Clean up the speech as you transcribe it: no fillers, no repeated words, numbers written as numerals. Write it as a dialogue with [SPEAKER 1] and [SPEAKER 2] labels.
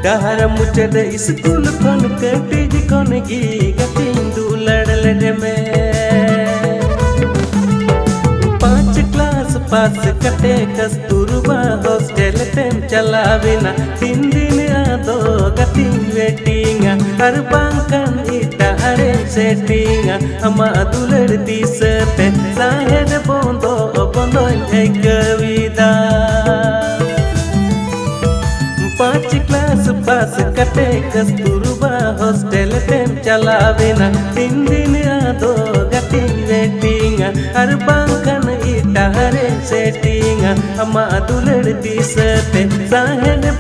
[SPEAKER 1] डहर मुचद स्कूल खन कटिज खन गी गतिन दुलड़ लड़ में 5 क्लास पास कटे कस्तूरबा हॉस्टल तेम चलाविना 3 दिन आदो गतिन वेटिंग हर बांकन इटा हरे सेटिंग अमा दुलड़ दिसते साहेर बोंदो बोंदो कविता 5 क्लास पास कटे कस्तूरबा हॉस्टल तेम चलाविना 3 दिन आदो गतिन वेटिंग हर बांकन इटा हरे सेटिंग अमा दुलड़ दिसते साहेर